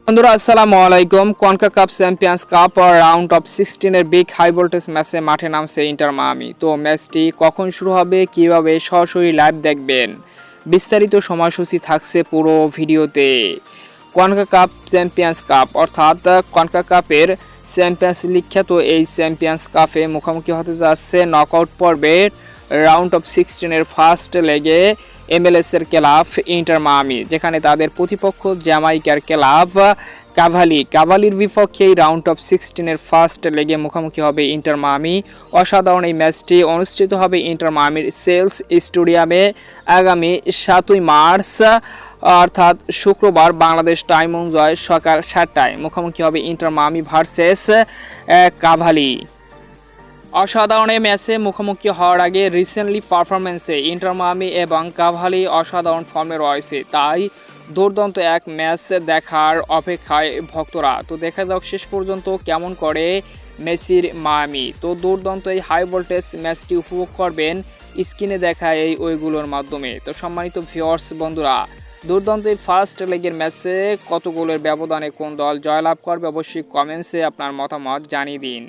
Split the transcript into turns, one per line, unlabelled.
বন্ধুরা আসসালামু আলাইকুম। কনকাকাপ চ্যাম্পিয়ন্স কাপ রাউন্ড অফ 16 এর বিগ হাই ভোল্টেজ ম্যাচে মাঠে নামছে ইন্টার মায়ামি। তো ম্যাচটি কখন শুরু হবে, কিভাবে সরাসরি লাইভ দেখবেন, বিস্তারিত সময়সূচি থাকছে পুরো ভিডিওতে। কনকাকাপ চ্যাম্পিয়ন্স কাপ অর্থাৎ কনকাকাপের চ্যাম্পিয়ন্স লিগ খ্যাত এই চ্যাম্পিয়ন্স কাপে মুখোমুখি হতে যাচ্ছে নকআউট পর্বের রাউন্ড অফ 16 এর ফার্স্ট লেগে MLS এর ক্লাব ইন্টার মায়ামি, যেখানে তাদের প্রতিপক্ষ জ্যামাইকার ক্লাব কাভালির বিপক্ষে এই রাউন্ড অফ 16 এর ফার্স্ট লেগে মুখোমুখি হবে ইন্টার মায়ামি। অসাধারণ এই ম্যাচটি অনুষ্ঠিত হবে ইন্টার মায়ামির সেলস স্টেডিয়ামে আগামী 7ই মার্চ অর্থাৎ শুক্রবার বাংলাদেশ টাইম অনুযায়ী সকাল 7টায় মুখোমুখি হবে ইন্টার মায়ামি ভার্সেস কাভালি। অসাধারণ এই ম্যাচে মুখোমুখি হওয়ার আগে রিসেন্টলি পারফরমেন্সে ইন্টার মায়ামি এবং কাভালি অসাধারণ ফর্মে রয়েছে, তাই দুর্দান্ত এক ম্যাচ দেখার অপেক্ষায় ভক্তরা। তো দেখা যাক শেষ পর্যন্ত কেমন করে মেসির মায়ামি। তো দুর্দান্ত এই হাই ভোল্টেজ ম্যাচটি উপভোগ করবেন স্ক্রিনে দেখা এই ওইগুলোর মাধ্যমে। তো সম্মানিত ভিউয়ার্স বন্ধুরা, দুর্দান্ত এই ফার্স্ট লেগের ম্যাচে কত গোলের ব্যবধানে কোন দল জয়লাভ করবে অবশ্যই কমেন্টসে আপনার মতামত জানিয়ে দিন।